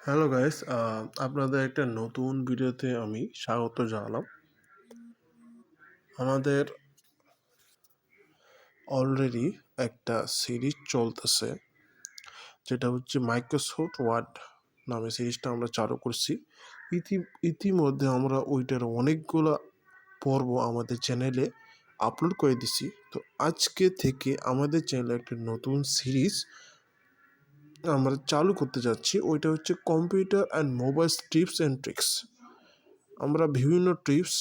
Hello guys, আপনাদের একটা নতুন ভিডিওতে আমি স্বাগত জানালাম। আমাদের অলরেডি একটা সিরিজ চলতেছে, যেটা হচ্ছে মাইক্রোসফট ওয়ার্ড নামে সিরিজটা আমরা চালু করছি। ইতিমধ্যে আমরা ওইটার অনেকগুলো পর্ব আমাদের চ্যানেলে আপলোড করে দিছি। তো আজকে থেকে আমাদের চ্যানেলে একটা নতুন সিরিজ আমরা চালু করতে যাচ্ছি। ওইটা হচ্ছে computer and mobile tips and tricks. আমরা বিভিন্ন টিপস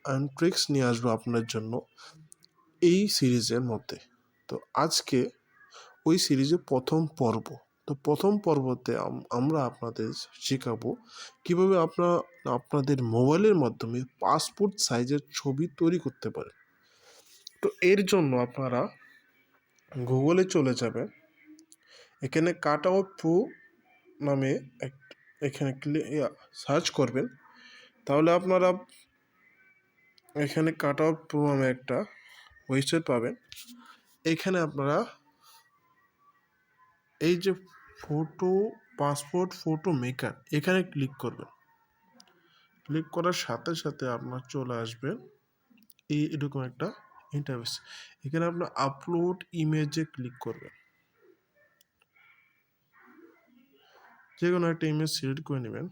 অ্যান্ড ট্রিক্স নিয়ে আসবো আপনার জন্য এই সিরিজের মধ্যে। তো আজকে ওই সিরিজের প্রথম পর্ব। তো প্রথম পর্বতে আমরা আপনাদের শেখাবো কীভাবে আপনাদের মোবাইলের মাধ্যমে পাসপোর্ট সাইজের ছবি তৈরি করতে পারেন। তো এর জন্য আপনারা গুগলে চলে যাবেন। এখানে কাট আউট প্রো নামে এখানে সার্চ করবেন। তাহলে আপনারা এখানে কাট আউট প্রো নামে একটা ওয়েবসাইট পাবেন। এখানে আপনারা এই যে পাসপোর্ট ফটো মেকার এখানে ক্লিক করবেন। ক্লিক করার সাথে সাথে আপনার চলে আসবে এরকম একটা ইন্টারফেস। এখানে আপনার আপলোড ইমেজে ক্লিক করবেন। যে কোনো একটা ইমেজ সিলেক্ট করে নেবেন।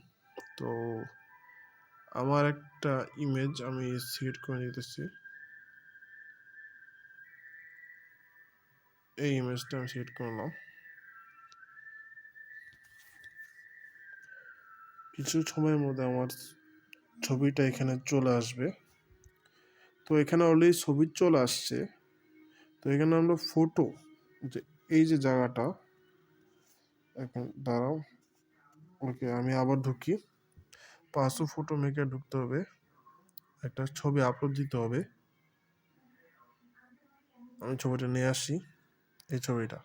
তো আমার একটা ইমেজ আমি সিলেক্ট করে নিতেছি। এই ইমেজটা আমি সিলেক্ট করলাম। কিছু সময়ের মধ্যে আমার ছবিটা এখানে চলে আসবে। তো এখানে অলরেডি ছবি চলে আসছে। তো এখানে আমরা ফটো, যে এই যে জায়গাটা, এখন দাঁড়াও, ওকে আমি আবার ঢুকি। পাসপোর্ট ফটো মেকার ঢুকতে হবে, একটা ছবি আপলোড দিতে হবে। আমি ছবিটা নিয়ে আসি, এই ছবিটা।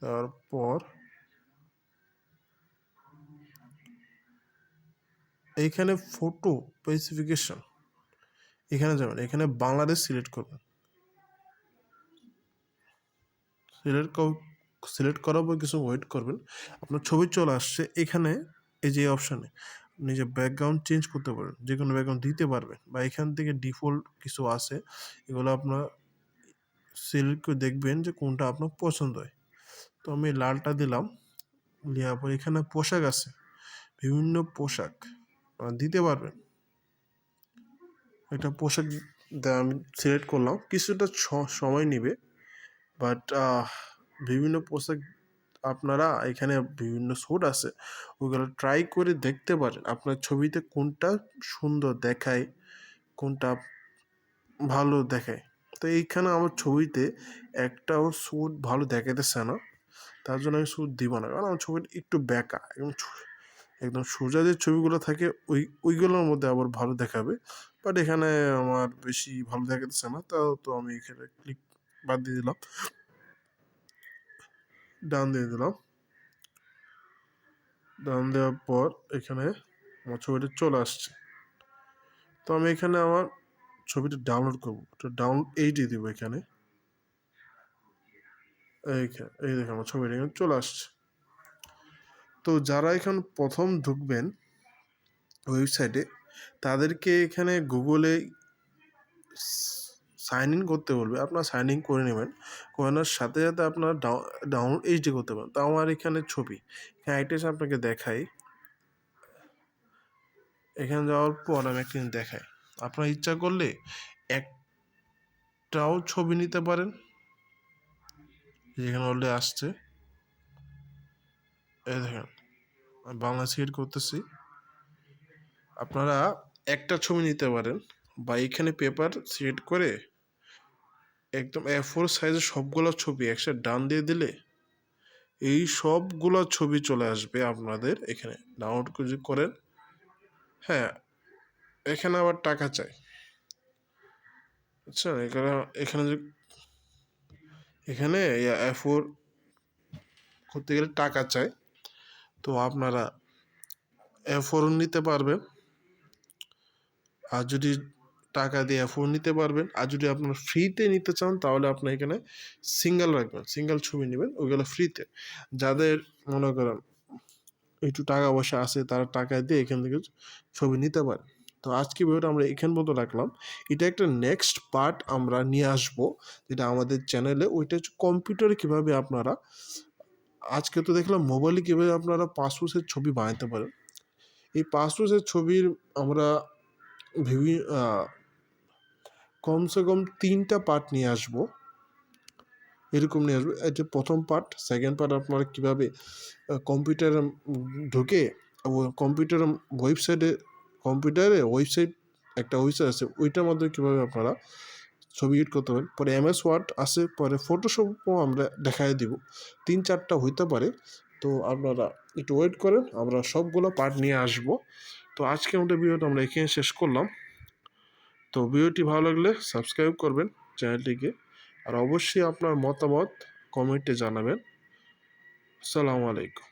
তারপর এইখানে ফটো স্পেসিফিকেশন এখানে যাবেন। এখানে বাংলাদেশ সিলেক্ট করবেন। সিলেক্ট করার পর কিছু ওয়েট করবেন। আপনার ছবি চলে আসছে। এখানে এই যে অপশানে নিজে ব্যাকগ্রাউন্ড চেঞ্জ করতে পারেন, যে কোনো ব্যাকগ্রাউন্ড দিতে পারবেন, বা এখান থেকে ডিফল্ট কিছু আছে, এগুলো আপনার সিলেক্ট করে দেখবেন যে কোনটা আপনার পছন্দ হয়। তো আমি লালটা দিলাম। দেওয়ার পর এখানে পোশাক আছে, বিভিন্ন পোশাক দিতে পারবেন। একটা পোশাক আমি সিলেক্ট করলাম। কিছুটা সময় নেবে, বাট বিভিন্ন পোশাক আপনারা এখানে বিভিন্ন স্যুট আছে, ওইগুলো ট্রাই করে দেখতে পারেন আপনার ছবিতে কোনটা সুন্দর দেখায়, কোনটা ভালো দেখায়। তো এইখানে আমার ছবিতে একটাও স্যুট ভালো দেখাইতেছে না, তার জন্য আমি স্যুট দিব না, কারণ আমার ছবিটা একটু বেঁকা। একদম সোজা যে ছবিগুলো থাকে ওইগুলোর মধ্যে আবার ভালো দেখাবে, বাট এখানে আমার বেশি ভালো দেখাতেছে না। তো আমি এখানে ক্লিক বাদ দিয়ে দিলাম, ডান দিয়ে দিলাম। ডান দেওয়ার পর এখানে আমার ছবিটা চলে আসছে। তো আমি এখানে আমার ছবিটা ডাউনলোড করবো। তো ডাউনলোড এইটি দিব এখানে। এই দেখে আমার ছবিটা এখানে চলে আসছে। তো যারা এখানে প্রথম ঢুকবেন ওয়েবসাইটে, তাদেরকে এখানে গুগলে সাইন ইন করতে বলবে। আপনার সাইন ইন করে নেবেন। করানোর সাথে সাথে আপনার ডাউনলোড এইচডি করতে পারেন। তো আমার এখানে ছবি, এখানে আইটেস আপনাকে দেখাই। এখানে যাওয়ার পর আমি একটা দেখাই। আপনার ইচ্ছা করলে একটাও ছবি নিতে পারেন। যেখানে অলরেডি আসছে, এই দেখেন বাংলা সিলেক্ট করতেছি। আপনারা একটা ছবি নিতে পারেন, বা এখানে পেপার সিলেক্ট করে একদম A4 সাইজের সবগুলো ছবি একসাথে ডান দিয়ে দিলে এই সবগুলো ছবি চলে আসবে আপনাদের এখানে। ডাউনলোড করেন। হ্যাঁ, এখানে আবার টাকা চাই। আচ্ছা, এখানে A4 করতে গেলে টাকা চাই। তো আপনারা A4 নিতে পারবেন, আর যদি টাকা দিয়ে A4 নিতে পারবেন। আর যদি আপনারা ফ্রিতে নিতে চান, তাহলে আপনার এখানে সিঙ্গেল রাখবেন, সিঙ্গেল ছবি নেবেন, ওইগুলো ফ্রিতে। যাদের মনে করেন একটু টাকা পয়সা আছে তারা টাকা দিয়ে এখান থেকে ছবি নিতে পারে। তো আজকে ভিডিওটা আমরা এখান পর্যন্ত রাখলাম। এটা একটা নেক্সট পার্ট আমরা নিয়ে আসবো, যেটা আমাদের চ্যানেলে, ওইটা হচ্ছে কম্পিউটারে কীভাবে আপনারা, আজকে তো দেখলাম মোবাইলে কীভাবে আপনারা পাসপোর্টের ছবি বানাতে পারেন। এই পাসপোর্টের ছবির আমরা বিভিন্ন কমসে কম 3টা পার্ট নিয়ে আসবো, এরকম নিয়ে আসবো। এটা প্রথম পার্ট। সেকেন্ড পার্ট আপনারা কীভাবে কম্পিউটারে ঢুকে কম্পিউটারে ওয়েবসাইট, একটা ওয়েবসাইট আছে, ওইটার মধ্যে কীভাবে আপনারা ছবি এডিট করতে পারেন। পরে MS ওয়ার্ড আছে, পরে ফটোশপও আমরা দেখাই দিব। 3-4টা হইতে পারে। তো আপনারা একটু ওয়েট করেন, আমরা সবগুলো পার্ট নিয়ে আসব। তো আজকে আমাদের ভিডিওটা আমরা এখানে শেষ করলাম। তো ভিডিওটি ভালো লাগলে সাবস্ক্রাইব করবেন চ্যানেলটিকে, আর অবশ্যই আপনার মতামত কমেন্টে জানাবেন। আসসালামু আলাইকুম।